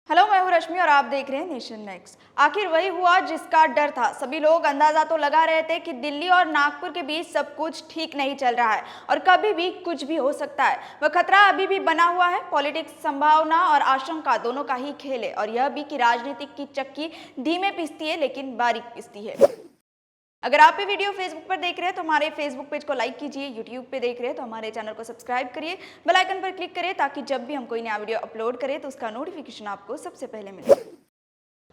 Hello, मैं हूं रश्मि और आप देख रहे हैं नेशन नेक्स्ट। आखिर वही हुआ जिसका डर था। सभी लोग अंदाजा तो लगा रहे थे कि दिल्ली और नागपुर के बीच सब कुछ ठीक नहीं चल रहा है और कभी भी कुछ भी हो सकता है। वह खतरा अभी भी बना हुआ है। पॉलिटिक्स संभावना और आशंका दोनों का ही खेल है और यह भी कि राजनीतिक की चक्की धीमे पिसती है लेकिन बारीक पिसती है। अगर आप ये वीडियो फेसबुक पर देख रहे हैं तो हमारे फेसबुक पेज को लाइक कीजिए, यूट्यूब पे देख रहे हैं तो हमारे चैनल को सब्सक्राइब करिए, बेल आइकन पर क्लिक करिए ताकि जब भी हम कोई नया वीडियो अपलोड करें तो उसका नोटिफिकेशन आपको सबसे पहले मिले।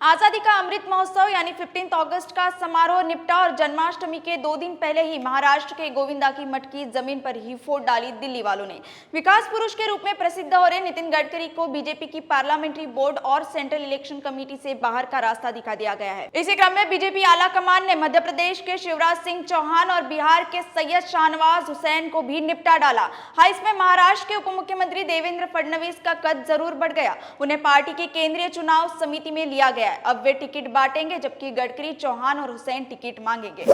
आजादी का अमृत महोत्सव यानी 15 अगस्त का समारोह निपटा और जन्माष्टमी के 2 दिन पहले ही महाराष्ट्र के गोविंदा की मठ की जमीन पर ही फोड़ डाली दिल्ली वालों ने। विकास पुरुष के रूप में प्रसिद्ध हो रहे नितिन गडकरी को बीजेपी की पार्लियामेंट्री बोर्ड और सेंट्रल इलेक्शन कमेटी से बाहर का रास्ता दिखा दिया गया है। इसी क्रम में बीजेपी आला कमान ने मध्य प्रदेश के शिवराज सिंह चौहान और बिहार के सैयद शाहनवाज हुसैन को भी निपटा डाला। हाँ, इसमें महाराष्ट्र के उप मुख्यमंत्री देवेंद्र फडणवीस का कद जरूर बढ़ गया। उन्हें पार्टी की केंद्रीय चुनाव समिति में लिया गया। अब वे टिकट बांटेंगे जबकि गडकरी, चौहान और हुसैन टिकट मांगेंगे।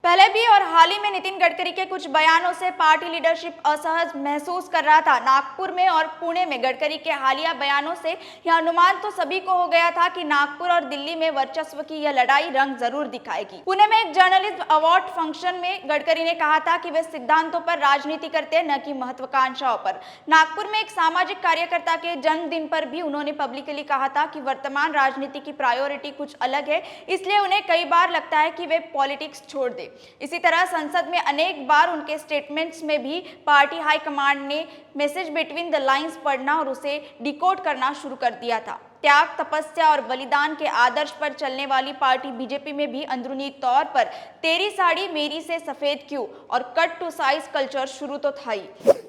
पहले भी और हाल ही में नितिन गडकरी के कुछ बयानों से पार्टी लीडरशिप असहज महसूस कर रहा था। नागपुर में और पुणे में गडकरी के हालिया बयानों से यह अनुमान तो सभी को हो गया था कि नागपुर और दिल्ली में वर्चस्व की यह लड़ाई रंग जरूर दिखाएगी। पुणे में एक जर्नलिज्म अवार्ड फंक्शन में गडकरी ने कहा था कि वे सिद्धांतों पर राजनीति करते हैं, न कि महत्वाकांक्षाओं पर। नागपुर में एक सामाजिक कार्यकर्ता के जन्मदिन पर भी उन्होंने पब्लिकली कहा था कि वर्तमान राजनीति की प्रायोरिटी कुछ अलग है, इसलिए उन्हें कई बार लगता है कि वे पॉलिटिक्स छोड़ दें। इसी तरह संसद में अनेक बार उनके स्टेटमेंट्स में भी पार्टी हाईकमांड ने मैसेज बिटवीन द लाइंस पढ़ना और उसे डिकोड करना शुरू कर दिया था। त्याग, तपस्या और बलिदान के आदर्श पर चलने वाली पार्टी बीजेपी में भी अंदरूनी तौर पर तेरी साड़ी मेरी से सफेद क्यों और कट टू साइज कल्चर शुरू तो था ही।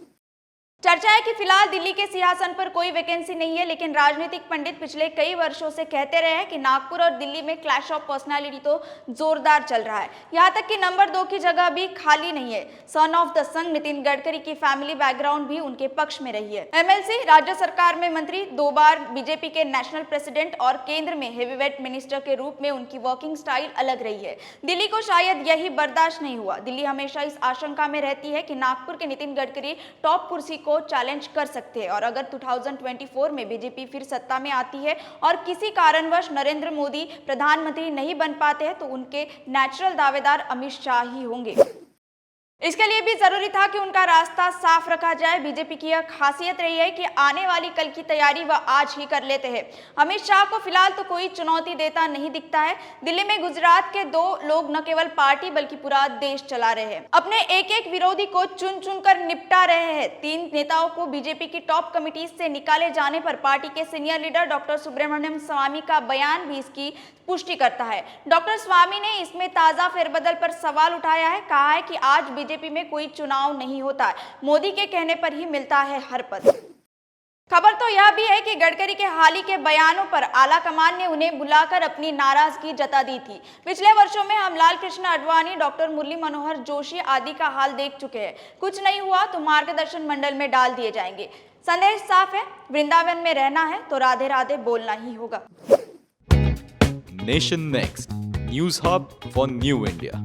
चर्चा है कि फिलहाल दिल्ली के सिंहासन पर कोई वैकेंसी नहीं है, लेकिन राजनीतिक पंडित पिछले कई वर्षों से कहते रहे हैं कि नागपुर और दिल्ली में क्लैश ऑफ पर्सनालिटी तो जोरदार चल रहा है। यहां तक कि नंबर 2 की जगह भी खाली नहीं है। सन ऑफ द सन नितिन गडकरी की फैमिली बैकग्राउंड भी उनके पक्ष में रही है। एमएलसी, राज्य सरकार में मंत्री, 2 बार बीजेपी के नेशनल प्रेसिडेंट और केंद्र में हेवीवेट मिनिस्टर के रूप में उनकी वर्किंग स्टाइल अलग रही है। दिल्ली को शायद यही बर्दाश्त नहीं हुआ। दिल्ली हमेशा इस आशंका में रहती है कि नागपुर के नितिन गडकरी टॉप कुर्सी को चैलेंज कर सकते हैं और अगर 2024 में बीजेपी फिर सत्ता में आती है और किसी कारणवश नरेंद्र मोदी प्रधानमंत्री नहीं बन पाते हैं तो उनके नेचुरल दावेदार अमित शाह ही होंगे। इसके लिए भी जरूरी था कि उनका रास्ता साफ रखा जाए। बीजेपी की यह खासियत रही है कि आने वाली कल की तैयारी वह आज ही कर लेते हैं। अमित शाह को फिलहाल तो कोई चुनौती देता नहीं दिखता है। दिल्ली में गुजरात के 2 लोग न केवल पार्टी बल्कि पूरा देश चला रहे हैं। अपने एक एक विरोधी को चुन चुन कर निपटा रहे हैं। 3 नेताओं को बीजेपी की टॉप कमिटी से निकाले जाने पर पार्टी के सीनियर लीडर डॉक्टर सुब्रमण्यम स्वामी का बयान भी इसकी पुष्टि करता है। डॉक्टर स्वामी ने इसमें ताजा फेरबदल पर सवाल उठाया है। कहा है कि आज बीजेपी में कोई चुनाव नहीं होता है, मोदी के कहने पर ही मिलता है हर पद। खबर तो यह भी है कि गडकरी के हाल ही के बयानों पर आला कमान ने उन्हें बुलाकर अपनी नाराजगी जता दी थी। पिछले वर्षों में हम लाल कृष्ण आडवाणी, डॉक्टर मुरली मनोहर जोशी आदि का हाल देख चुके हैं। कुछ नहीं हुआ तो मार्गदर्शन मंडल में डाल दिए जाएंगे। संदेश साफ है, वृंदावन में रहना है तो राधे राधे बोलना ही होगा। Nation next news hub for new India.